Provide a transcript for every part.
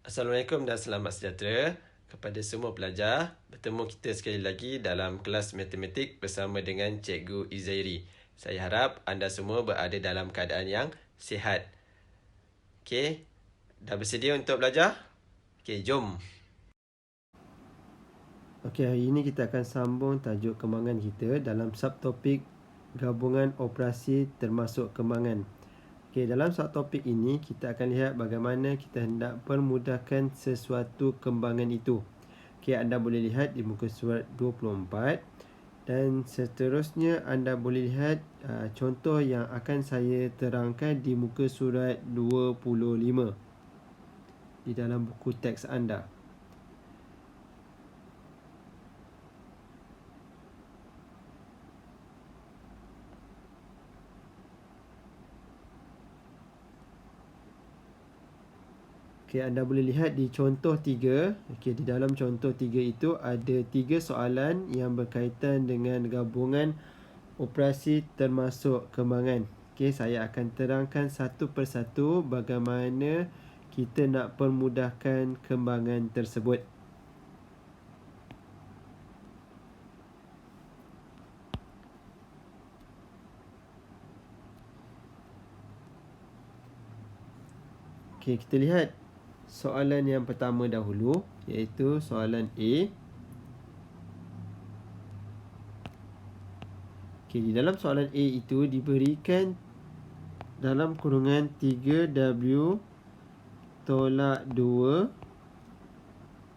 Assalamualaikum dan selamat sejahtera kepada semua pelajar. Bertemu kita sekali lagi dalam kelas matematik bersama dengan Cikgu Izairi. Saya harap anda semua berada dalam keadaan yang sihat. Okey, dah bersedia untuk belajar? Okey, jom. Okey, hari ini kita akan sambung tajuk kembangan kita dalam subtopik gabungan operasi termasuk kembangan. Okey, dalam subtopik ini kita akan lihat bagaimana kita hendak permudahkan sesuatu kembangan itu. Okey, anda boleh lihat di muka surat 24 dan seterusnya anda boleh lihat contoh yang akan saya terangkan di muka surat 25 di dalam buku teks anda. Okey, anda boleh lihat di contoh 3. Okey, di dalam contoh 3 itu ada 3 soalan yang berkaitan dengan gabungan operasi termasuk kembangan. Okey, saya akan terangkan satu persatu bagaimana kita nak permudahkan kembangan tersebut. Okey, kita lihat soalan yang pertama dahulu, iaitu soalan A. Okey, di dalam soalan A itu diberikan dalam kurungan 3W tolak 2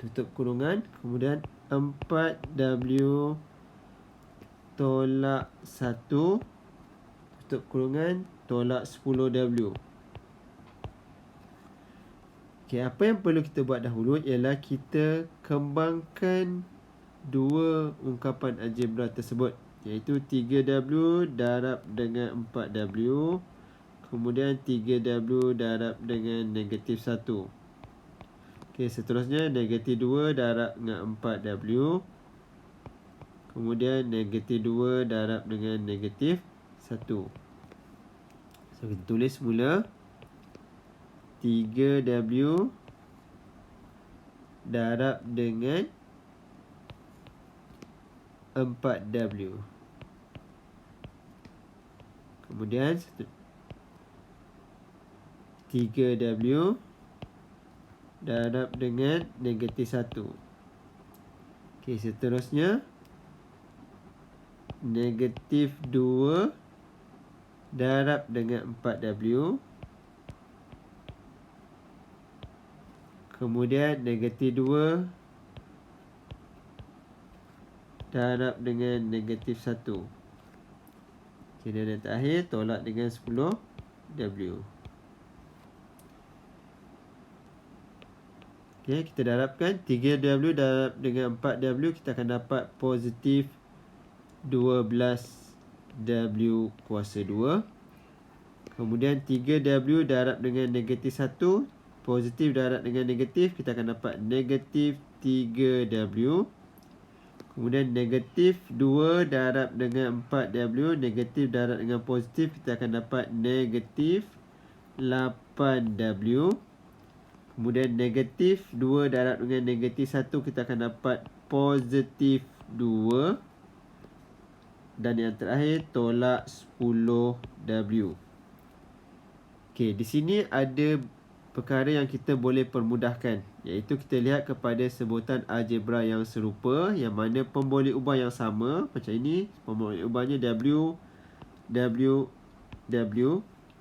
tutup kurungan, kemudian 4W tolak 1 tutup kurungan tolak 10W. Okey, apa yang perlu kita buat dahulu ialah kita kembangkan dua ungkapan algebra tersebut, iaitu 3W darab dengan 4W, kemudian 3W darab dengan negatif 1. Okey, seterusnya negatif 2 darab dengan 4W, kemudian negatif 2 darab dengan negatif 1. So, kita tulis mula 3W darab dengan 4W. Kemudian 3W darab dengan negatif 1. Okey, seterusnya negatif 2 darab dengan 4W, kemudian negatif 2 darab dengan negatif 1. Okey, dan yang terakhir tolak dengan 10W. Okey, kita darabkan 3W darab dengan 4W, kita akan dapat positif 12W kuasa 2. Kemudian 3W darab dengan negatif 1, positif darab dengan negatif, kita akan dapat negatif 3W. Kemudian negatif 2 darab dengan 4W, negatif darab dengan positif, kita akan dapat negatif 8W. Kemudian negatif 2 darab dengan negatif 1, kita akan dapat positif 2. Dan yang terakhir tolak 10W. Okey, di sini ada perkara yang kita boleh permudahkan, iaitu kita lihat kepada sebutan algebra yang serupa, yang mana pemboleh ubah yang sama. Macam ini, pemboleh ubahnya W, W, W.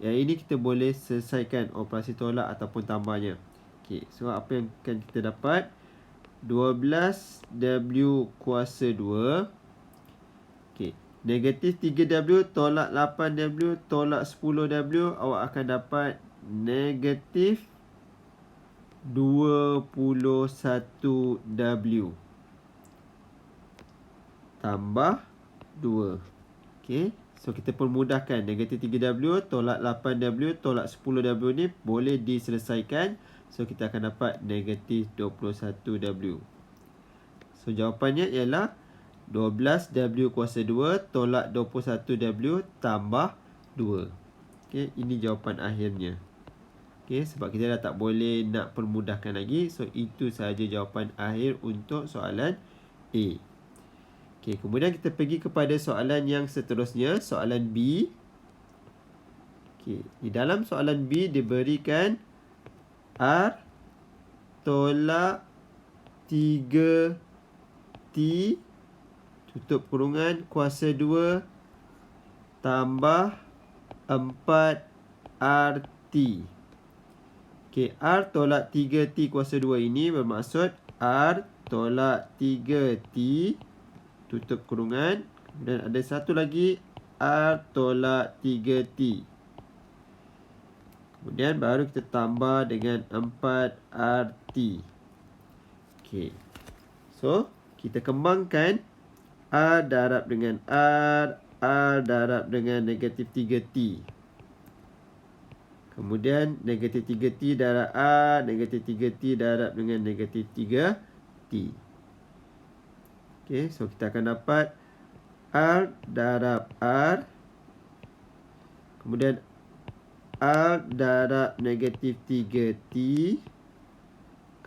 Yang ini kita boleh selesaikan operasi tolak ataupun tambahnya. Okey, so apa yang akan kita dapat? 12W kuasa 2. Okey, negatif 3W tolak 8W tolak 10W, awak akan dapat negatif 21W tambah 2. Okey, so kita permudahkan. Negatif 3W tolak 8W tolak 10W ni boleh diselesaikan. So kita akan dapat negatif 21W. So jawapannya ialah 12W kuasa 2 tolak 21W tambah 2. Okey, ini jawapan akhirnya. Okay, sebab kita dah tak boleh nak permudahkan lagi. So, itu sahaja jawapan akhir untuk soalan A. Okay, kemudian kita pergi kepada soalan yang seterusnya, soalan B. Okay, di dalam soalan B diberikan R tolak 3T tutup kurungan kuasa 2 tambah 4RT. Okay, R tolak 3T kuasa 2 ini bermaksud R tolak 3T tutup kurungan. Dan ada satu lagi R tolak 3T. Kemudian baru kita tambah dengan 4RT. Okay. So, kita kembangkan R darab dengan R darab dengan negatif 3T. Kemudian negatif 3T darab R, negatif 3T darab dengan negatif 3T. Okay, so kita akan dapat R darab R. Kemudian R darab negatif 3T.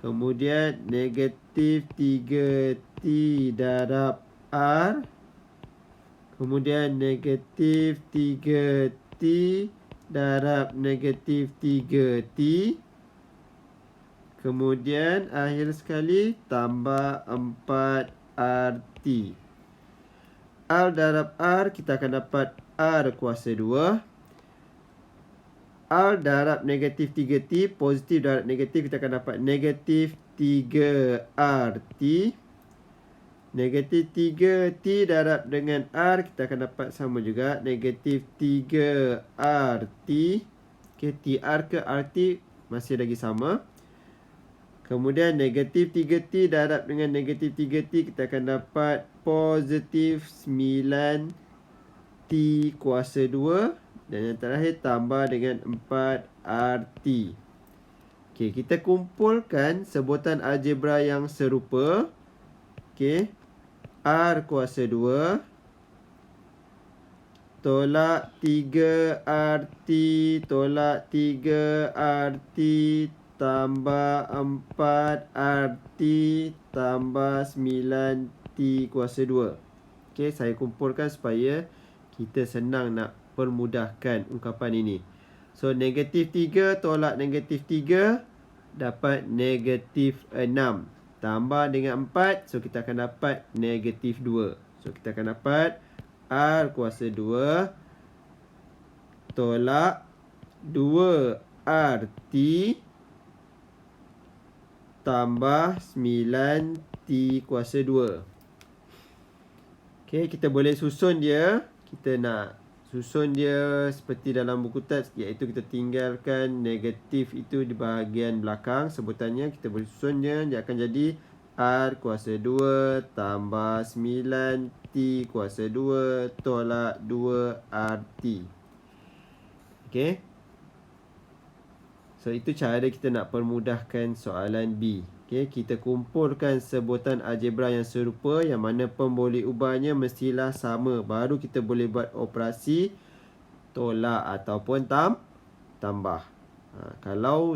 Kemudian negatif 3T darab R. Kemudian negatif 3T darab negatif 3T. Kemudian akhir sekali tambah 4RT. R darab R kita akan dapat R kuasa 2. R darab negatif 3T, positif darab negatif, kita akan dapat negatif 3RT. Negatif 3T darab dengan R, kita akan dapat sama juga, negatif 3RT. Okay, TR ke RT masih lagi sama. Kemudian negatif 3T darab dengan negatif 3T, kita akan dapat positif 9T kuasa 2. Dan yang terakhir tambah dengan 4RT. Okey, kita kumpulkan sebutan algebra yang serupa. Okey. R kuasa 2 tolak 3RT tolak 3RT tambah 4RT tambah 9T kuasa 2. Okey, saya kumpulkan supaya kita senang nak permudahkan ungkapan ini. So, negatif 3 tolak negatif 3 dapat negatif 6. Tambah dengan 4, so kita akan dapat negatif 2. So, kita akan dapat R kuasa 2 tolak 2RT tambah 9T kuasa 2. Okay, kita boleh susun dia. Kita nak susun dia seperti dalam buku teks, iaitu kita tinggalkan negatif itu di bahagian belakang sebutannya. Kita boleh susun dia akan jadi R kuasa 2 tambah 9T kuasa 2 tolak 2RT. Okay. So, itu cara kita nak permudahkan soalan B. Okay, kita kumpulkan sebutan algebra yang serupa, yang mana pemboleh ubahnya mestilah sama. Baru kita boleh buat operasi tolak ataupun tambah. Kalau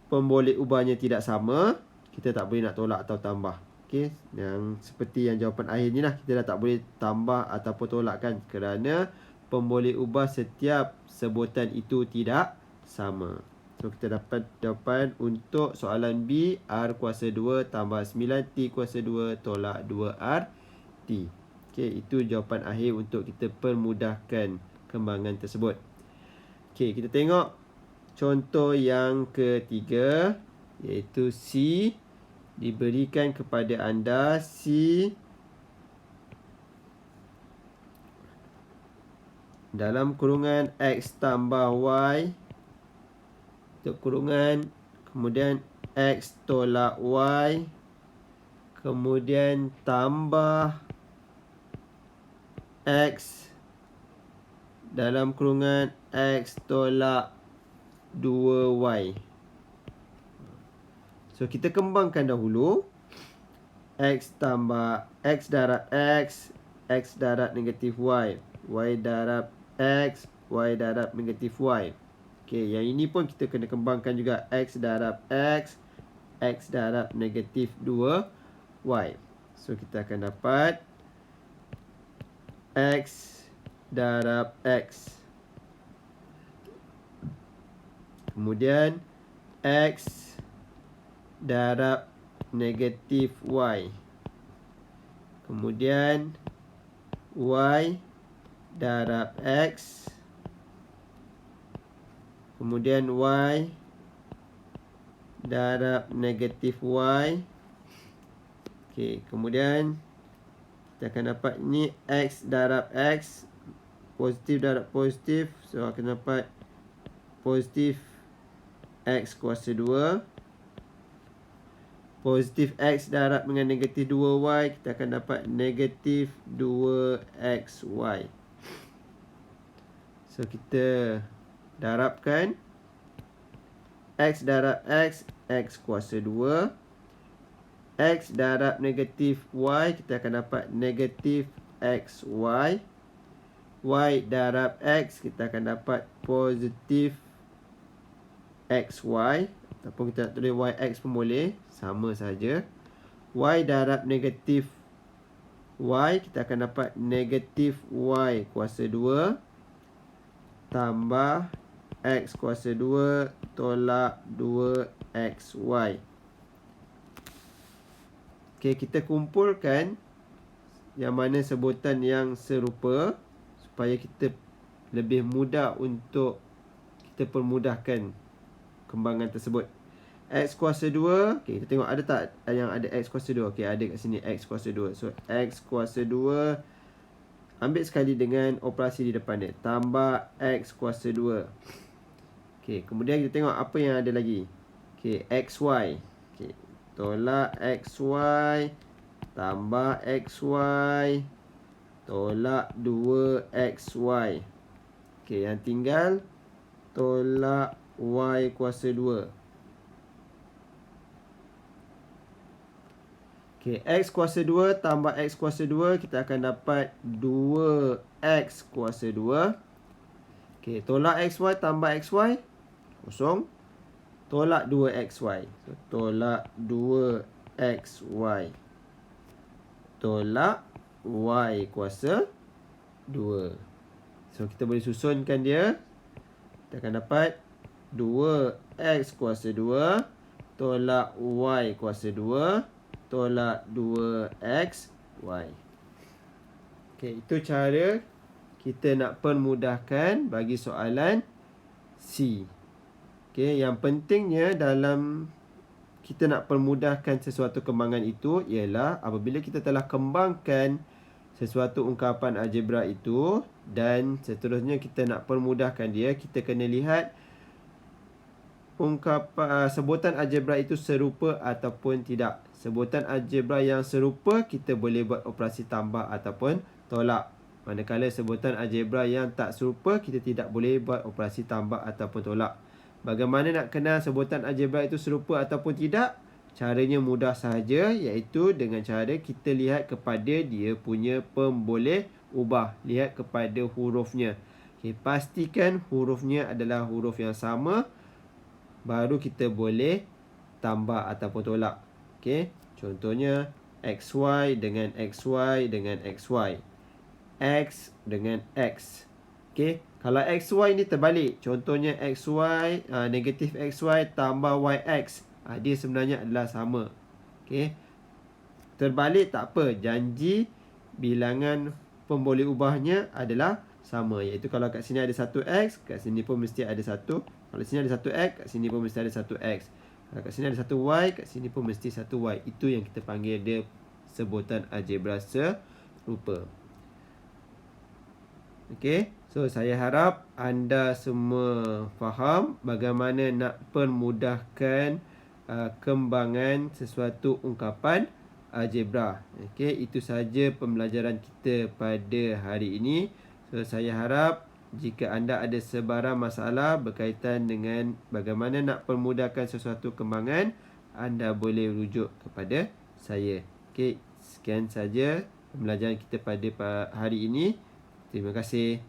pemboleh ubahnya tidak sama, kita tak boleh nak tolak atau tambah. Okay, yang seperti yang jawapan akhir ni lah, kita dah tak boleh tambah ataupun tolak kan, kerana pemboleh ubah setiap sebutan itu tidak sama. So, kita dapat jawapan untuk soalan B, R kuasa 2 tambah 9T kuasa 2 tolak 2RT. Okay, itu jawapan akhir untuk kita permudahkan kembangan tersebut. Okay, kita tengok contoh yang ketiga, iaitu C. Diberikan kepada anda C dalam kurungan X tambah Y tutup kurungan, kemudian X tolak Y, kemudian tambah X dalam kurungan X tolak 2Y. So, kita kembangkan dahulu. X tambah X darab X, X darab negatif Y, Y darab X, Y darab negatif Y. Okey, yang ini pun kita kena kembangkan juga. X darab X. X darab negatif 2Y. So, kita akan dapat X darab X. Kemudian X darab negatif Y. Kemudian Y darab X. Kemudian Y darab negatif Y. Okey, kemudian kita akan dapat ni X darab X. Positif darab positif. So, akan dapat positif X kuasa 2. Positif X darab dengan negatif 2Y. Kita akan dapat negatif 2XY. So, kita darabkan X darab X. X kuasa 2. X darab negatif Y. Kita akan dapat negatif XY. Y darab X. Kita akan dapat positif XY. Ataupun kita nak tulis YX pun boleh. Sama saja. Y darab negatif Y. Kita akan dapat negatif Y kuasa 2. Tambah X kuasa 2 tolak 2XY. Okey, kita kumpulkan yang mana sebutan yang serupa supaya kita lebih mudah untuk kita permudahkan kembangan tersebut. X kuasa 2. Okey, kita tengok ada tak yang ada X kuasa 2. Okey, ada kat sini X kuasa 2. So, X kuasa 2 ambil sekali dengan operasi di depan dia. Tambah X kuasa 2. Okey, kemudian kita tengok apa yang ada lagi. Okey, XY. Okey, tolak XY. Tambah XY. Tolak 2XY. Okey, yang tinggal tolak Y kuasa 2. Okey, X kuasa 2 tambah X kuasa 2. Kita akan dapat 2X kuasa 2. Okey, tolak XY tambah XY. Kosong. Tolak 2XY. So, tolak 2XY. Tolak Y kuasa 2. So, kita boleh susunkan dia. Kita akan dapat 2X kuasa 2. Tolak Y kuasa 2. Tolak 2XY. Okey, itu cara kita nak permudahkan bagi soalan C. Okey, yang pentingnya dalam kita nak permudahkan sesuatu kembangan itu ialah apabila kita telah kembangkan sesuatu ungkapan algebra itu dan seterusnya kita nak permudahkan dia, kita kena lihat ungkapan sebutan algebra itu serupa ataupun tidak. Sebutan algebra yang serupa kita boleh buat operasi tambah ataupun tolak. Manakala sebutan algebra yang tak serupa kita tidak boleh buat operasi tambah ataupun tolak. Bagaimana nak kenal sebutan algebra itu serupa ataupun tidak? Caranya mudah sahaja, iaitu dengan cara kita lihat kepada dia punya pemboleh ubah. Lihat kepada hurufnya. Okay, pastikan hurufnya adalah huruf yang sama, baru kita boleh tambah ataupun tolak. Okay, contohnya XY dengan XY dengan XY. X dengan X. Okay, kalau XY ni terbalik, contohnya XY, negatif XY tambah YX, dia sebenarnya adalah sama. Okay, terbalik tak apa, janji bilangan pemboleh ubahnya adalah sama. Iaitu kalau kat sini ada 1X, kat sini pun mesti ada 1. Kalau sini ada 1X, kat sini pun mesti ada 1X. Kalau kat sini ada 1Y, kat sini pun mesti 1Y. Itu yang kita panggil dia sebutan algebra serupa. Okey, so saya harap anda semua faham bagaimana nak permudahkan kembangan sesuatu ungkapan algebra. Okey, itu saja pembelajaran kita pada hari ini. So saya harap jika anda ada sebarang masalah berkaitan dengan bagaimana nak permudahkan sesuatu kembangan, anda boleh rujuk kepada saya. Okey, sekian saja pembelajaran kita pada hari ini. Terima kasih.